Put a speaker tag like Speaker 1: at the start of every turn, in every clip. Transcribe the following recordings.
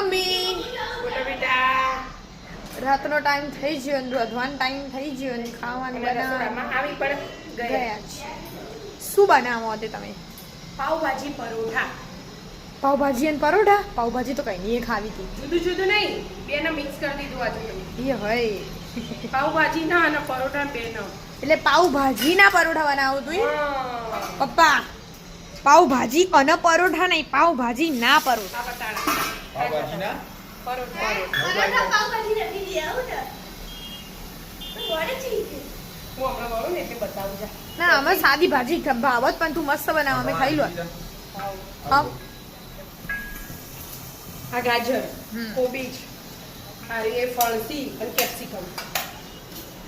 Speaker 1: Mummy
Speaker 2: બોલો બેટા.
Speaker 1: રાતનો ટાઈમ થઈ ગયો ને રોધવાનો ટાઈમ થઈ ગયો ને ખાવાનું
Speaker 2: રસોડામાં આવી પણ
Speaker 1: ગયા છે. શું બનાવો તે તમે?
Speaker 2: પાવભાજી પરોઠા.
Speaker 1: પાવભાજી અને પરોઠા? પાવભાજી તો કઈ નહીં ખાવી હતી.
Speaker 2: જુદું જુદું નહીં, બેને મિક્સ કરી દીધું આજે તમે.
Speaker 1: એ હોય
Speaker 2: પાવભાજી ના અને પરોઠા બેનો.
Speaker 1: એટલે પાવભાજી ના પરોઠા બનાવું તું પપ્પા? પાવભાજી અને પરોઠા નહીં, પાવભાજી ના પરોઠા.
Speaker 2: આ બતાડા.
Speaker 3: પાવભાજી ના
Speaker 2: પરોઠા. હું હમણાં વળું ને એટલે બતાવું જા.
Speaker 1: ના અમે સાદી ભાજી ભાવત પણ તું મસ્ત બનાવ, અમે ખાઈ લો. હા
Speaker 2: આ ગાજર,
Speaker 1: હમ.
Speaker 2: કોબીજ, આ એ ફળસી અને કેપ્સિકમ.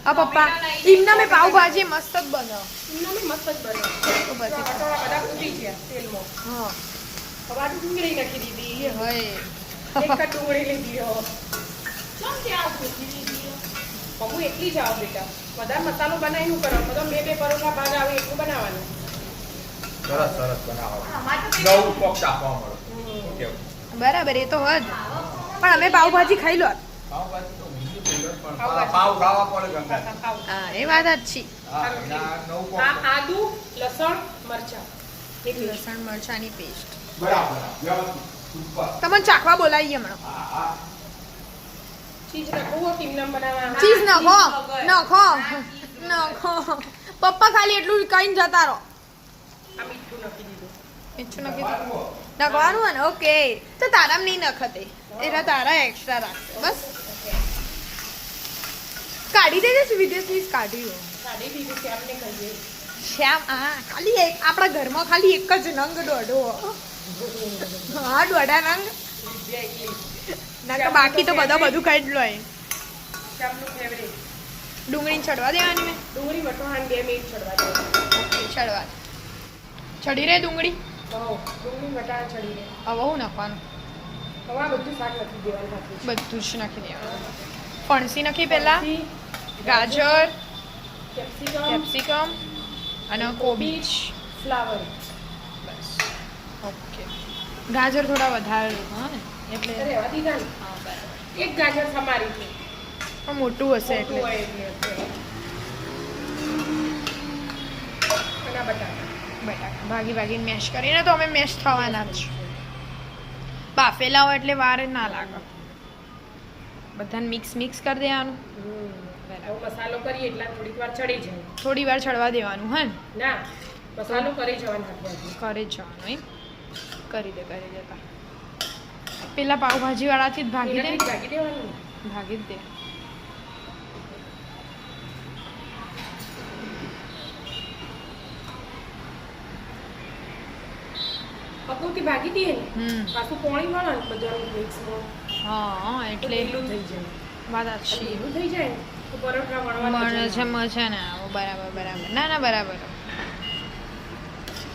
Speaker 1: આ પપ્પા એમના મેં પાવભાજી મસ્ત જ બનાવ.
Speaker 2: એમને મસ્ત જ બને.
Speaker 1: તો પછી
Speaker 2: વટાણા બધા ફૂટી ગયા તેલમાં.
Speaker 1: હા
Speaker 2: હવે આ ડુંગળી નાખી દીધી.
Speaker 1: એ હોય
Speaker 2: એક જ ડુંગળી લીધી હો. હું એકલી જ આવું બેટા. વધારે મસાલો બનાવીને કરો. બધો બે પરોઠા ભાગ આવે એટલું બનાવવાનું.
Speaker 3: સરસ સરસ બનાવો. નવું કોક ચાખવા મળે. કેવું?
Speaker 1: બરાબર, એ તો હોય જ. પણ અમે પાવભાજી ખાઈ લો.
Speaker 3: પાવભાજી તો ઊંધી ફેવરેટ પણ પાવ ખાવા પડે ગંગા.
Speaker 2: ખાવ.
Speaker 1: હા એ વાત જ છે.
Speaker 3: હા એના નવું કોક.
Speaker 2: આ આદુ, લસણ, મરચાં. એક
Speaker 1: લસણ મરચાની પેસ્ટ
Speaker 3: બરાબર વ્યવસ્થિત સુપર.
Speaker 1: તમને ચાખવા બોલાવીએ હમણાં.
Speaker 3: હા હા.
Speaker 2: ચીઝ નાખવું હોય કિમનામ બનાવવા.
Speaker 1: ચીઝ નાખો નાખો નાખો. પપ્પા ખાલી એટલું કહીને જતા રહો.
Speaker 2: આ મીઠું નાખી દીધું.
Speaker 1: મીઠું નાખી દીધું. નાખવાનું ને? ઓકે. તો તારામ નહીં નખતે, એના તારા એક્સ્ટ્રા રાખશે બસ. કાઢી દેજે વિદેશની કાઢી હોય.
Speaker 2: કાઢી દીધું છે આપણે કહીએ.
Speaker 1: શ્યામ હા ખાલી આપણા ઘરમાં ખાલી એક જ રંગ દોઢો. હા દોઢા રંગ
Speaker 2: વિદ્યા એકલી.
Speaker 1: ના તો બાકી તો બધા બધું ખાઈ જ લો.
Speaker 2: શામનું ફેવરેટ.
Speaker 1: ડુંગળી ચડવા દેવાની મેં.
Speaker 2: ડુંગળી વટોહાણ 2 મિનિટ ચડવા દે.
Speaker 1: ચડવા ચડી રહે ડુંગળી.
Speaker 2: ડુંગળી વટાણા ચડી રહે.
Speaker 1: હવે હું નાખવાનું?
Speaker 2: હવે આ બધું શાક નાખી દેવાનું હાથે.
Speaker 1: બધું જ નાખી દેવાનું. ફણસી નાખી પહેલા,
Speaker 2: પછી
Speaker 1: ગાજર,
Speaker 2: કેપ્સિકમ,
Speaker 1: કેપ્સિકમ અને કોબીજ.
Speaker 2: ફ્લાવર.
Speaker 1: બસ ઓકે. ગાજર થોડા વધારે હા ને એટલે
Speaker 2: રહેવા દીધા ને.
Speaker 1: હા બરાબર.
Speaker 2: એક ગાજર સમારી છે.
Speaker 1: પણ મોટું હશે
Speaker 2: મોટું
Speaker 1: એટલે.
Speaker 2: હોય એટલે. અને આ બટાકા.
Speaker 1: બટાકા ભાગી ભાગીને મેશ કરીને તો અમે મેશ થવાના જ. બાફેલા હોય એટલે વાર ના લાગે. બધાને મિક્સ કરી દેવાનું.
Speaker 2: આવો મસાલો કરીએ એટલે થોડીક વાર ચડી જાય.
Speaker 1: થોડી વાર ચડવા દેવાનું હા ને?
Speaker 2: ના મસાલો કરી જવાનું હાથે.
Speaker 1: કરી જ જવાનું એમ. કરી દેતા પેલા પાવભાજી વાળાથી જ ભાગી દે.
Speaker 2: ભાગી દેવાનું.
Speaker 1: ભાગી જ દે.
Speaker 2: પકોડી ભાગી દઈએ ને પાછું પાણી મળે ને બધાનું મિક્સમાં.
Speaker 1: હા એટલે
Speaker 2: એટલું થઈ જાય.
Speaker 1: વાત છે.
Speaker 2: એવું થઈ જાય ને તો પરોઠા વણવા
Speaker 1: મળે છે મજા ને આવો. બરાબર ના બરાબર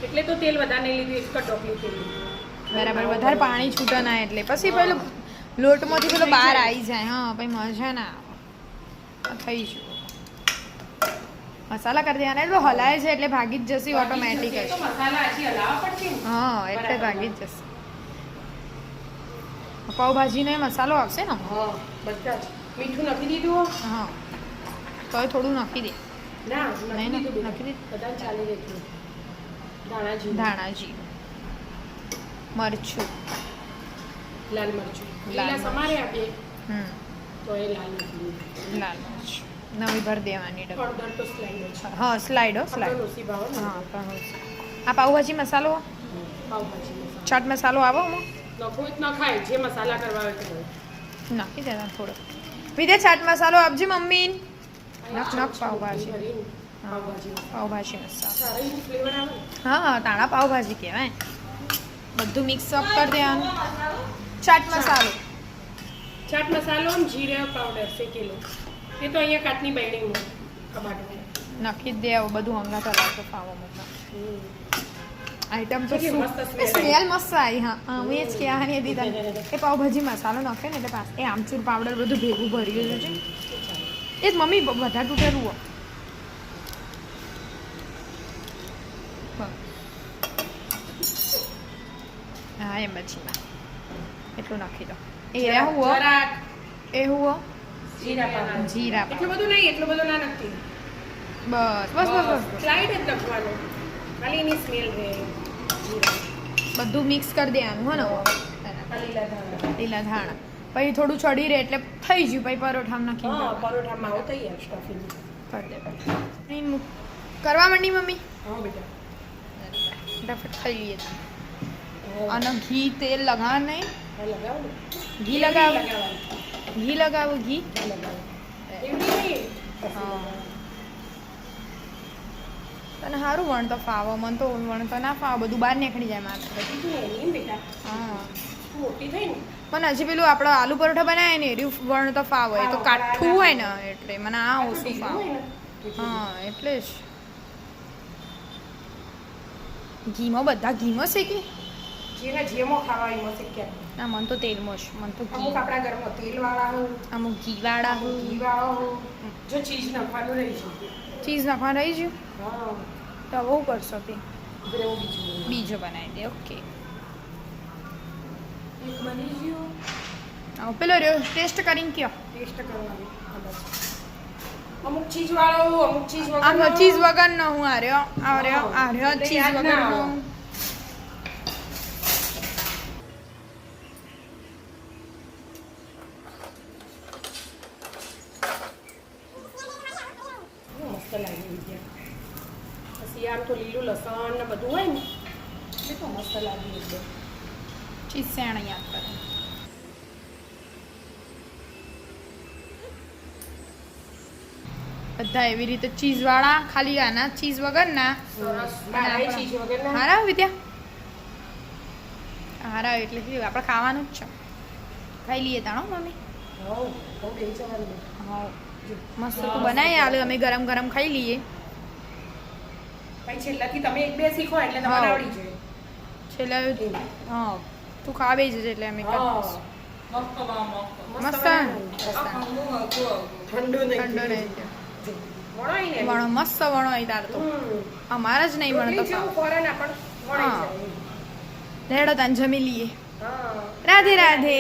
Speaker 2: એટલે તો તેલ વધારે નહીં લીધું. એક જ ટોપલી તેલ લીધું.
Speaker 1: બરાબર. વધારે પાણી છૂટે ના એટલે પછી પેલું લોટમાંથી પેલો બહાર આવી જાય. હા પછી મજા ના આવે. થઈ ગયું. મસાલા કરી દેવાના એટલે હલાય છે એટલે ભાગી જ જશે ઓટોમેટિક જ.
Speaker 2: તો મસાલા હજી હલાવવા પડશે ને.
Speaker 1: હા એટલે ભાગી જ જશે. પાવભાજીનો એ મસાલો આવશે ને?
Speaker 2: હા બધા જ. મીઠું નાખી દીધું.
Speaker 1: હા તો થોડું નાખી દે.
Speaker 2: ના
Speaker 1: નહીં,
Speaker 2: નાખી દીધું.
Speaker 1: નાખી દીધું.
Speaker 2: બધા ચાલી રહેતું. ધાણાજી.
Speaker 1: ધાણાજી, મરચું,
Speaker 2: લાલ મરચું.
Speaker 1: લાલ
Speaker 2: લીલા સમારે આપીએ તો એ લાલ નથી.
Speaker 1: લાલ મરચ નવી ભર દેવાની ડબ્બી.
Speaker 2: હળદર તો સ્લાઈડ છે.
Speaker 1: હા સ્લાઈડ સ્લાઈડ.
Speaker 2: લોસી ભાવ ને.
Speaker 1: હા પણ આ પાવભાજી મસાલો,
Speaker 2: પાવભાજી મસાલા.
Speaker 1: ચાટ મસાલો આવો આમાં
Speaker 2: નખો જ ન ખાય જે મસાલા કરવા હોય તો.
Speaker 1: નાખી દેવા થોડો. વિદે ચાટ મસાલો આપજે મમ્મી. નખ પાવભાજી.
Speaker 2: પાવભાજી.
Speaker 1: પાવભાજી મસાલો.
Speaker 2: સારા એવું ફ્લેવર આવે.
Speaker 1: હા તાણા પાવભાજી કહેવાય. બધું મિક્સ અપ કરી દેવાનું. ચાટ મસાલો,
Speaker 2: ચાટ મસાલો અને જીરા પાવડર શેકેલો. એ તો અહીંયા કાટની બાયડીમાં કબાટમાં
Speaker 1: નાખી જ દે. આવું બધું હંગાત લાગતો પાવા મૂકવા. આઈટમ તો
Speaker 2: કેટલી
Speaker 1: શું
Speaker 2: મસ્ત smell
Speaker 1: સ્મેલ મસ્ત આવી. હા હું એ જ કહેવાની હતી તને. એ પાવભાજી મસાલો નાખે ને એટલે પાસ એ આમચૂર પાવડર બધું ભેગું ભર્યું છે. એ જ મમ્મી વધારે તૂટેલું હોય. હા એમ જ એટલું નાખી દો. એ રહ્યા હું
Speaker 2: જરાક
Speaker 1: એ હું
Speaker 2: જીરા પાવડર.
Speaker 1: જીરા
Speaker 2: એટલું બધું નહીં, એટલું બધું ના નથી.
Speaker 1: બસ બસ બસ બસ
Speaker 2: સ્લાઇડ જ નાખવાનું. ખાલી એની સ્મેલ રહે. જીરા.
Speaker 1: બધું મિક્સ કરી દેવાનું હો ને
Speaker 2: આ લીલા ધાણા.
Speaker 1: લીલા ધાણા પછી થોડું ચડી રહે એટલે થઈ ગયું પછી પરોઠામાં નાખી
Speaker 2: હા, પરોઠામાં આવું તૈયાર સ્ટફિંગ.
Speaker 1: કરી દે નહીં કરવા માંડી મમ્મી
Speaker 2: હા બેટા.
Speaker 1: ફટાફટ ખાઈ લઈએ તો.
Speaker 2: હા,
Speaker 1: અને ઘી તેલ લગાવ નહીં
Speaker 2: લગાવો ને.
Speaker 1: ઘી લગાવ
Speaker 2: લગાવવાનું.
Speaker 1: ઘી લગાવો ઘી
Speaker 2: લગાવો. એવી નહીં.
Speaker 1: હા. તને સારું વણતો ફાવો મને તો વણતો ના ફાવો બધું બહાર નીકળી જાય મારે
Speaker 2: કીધું ને એમ બેટા.
Speaker 1: હા
Speaker 2: તું મોટી થઈ ને.
Speaker 1: મને હજી પેલું આપણે આલુ પરોઠા બનાવે ને એર્યું વણતો ફાવો એ તો કાઠું હોય ને એટલે મને આ ઓછું
Speaker 2: ઢીલું
Speaker 1: ફાવે
Speaker 2: હોય ને.
Speaker 1: હા એટલે જ ઘીમાં બધા ઘીમાં શેકી
Speaker 2: જેને જેમાં ખાવા એમાં શીખ્યા.
Speaker 1: ના મને તો તેલમાં જ મને તો ઘી
Speaker 2: અમુક આપણા ઘરમાં તેલવાળા હોય,
Speaker 1: અમુક ઘીવાળા
Speaker 2: અમુક ઘીવાળા હોય. જો ચીઝ નાખવાનું રહી છે.
Speaker 1: ચીઝ નાખવા રહી ગયું
Speaker 2: હા.
Speaker 1: તો બહુ કરશો તે
Speaker 2: ગ્રેવ બીજું.
Speaker 1: બીજો બનાવી દે ઓકે
Speaker 2: એક બની ગયું.
Speaker 1: પેલો રહ્યો ટેસ્ટ કરીને કયો
Speaker 2: ટેસ્ટ કરવાનું. આ બસ. અમુક ચીઝ વાળો, અમુક ચીઝ વગર.
Speaker 1: આમ ચીઝ વગરનો હું આર્યો ચીઝ
Speaker 2: યાદ ના
Speaker 1: વગરનો
Speaker 2: આવે. મસ્ત લાગે વિદ્યા. પછી આમ તો લીલું લસણ ને બધું હોય ને એ તો મસ્ત લાગે એકદમ.
Speaker 1: ચીઝ સેણ યાદ કરે બધા એવી રીતે ચીઝ વાળા ખાલી આના ચીઝ વગરના
Speaker 2: સરસ. મારા ચીઝ વગર ના.
Speaker 1: હારા વિદ્યા હારા એટલે કે આપણે ખાવાનું જ છે ખાઈ લઈએ તાણો મમ્મી
Speaker 2: હઉ, બહુ બેહી જવાનું.
Speaker 1: હા મસ્ત તું બનાવી આલુ અમે ગરમ ગરમ ખાઈ લઈએ
Speaker 2: પછી છેલ્લાથી તમે એક બે શીખો એટલે
Speaker 1: હા.
Speaker 2: તમારે આવડી જાય.
Speaker 1: છેલ્લે
Speaker 2: એવું.
Speaker 1: હા તું ખાવે જ એટલે અમે
Speaker 2: હા.
Speaker 1: કરીશું. મસ્ત
Speaker 2: ઠંડુ નહીં.
Speaker 1: ઠંડો રહે છે
Speaker 2: વણાય ને.
Speaker 1: વણો મસ્ત વણો અહીં તાર તો
Speaker 2: હમ.
Speaker 1: અમારે જ નહીં
Speaker 2: રોટલી
Speaker 1: વણતો
Speaker 2: જેવું ફરે ને પણ વણાઈ
Speaker 1: હા.
Speaker 2: જાય.
Speaker 1: લેડો તાન જમી લઈએ
Speaker 2: હા.
Speaker 1: રાધે રાધે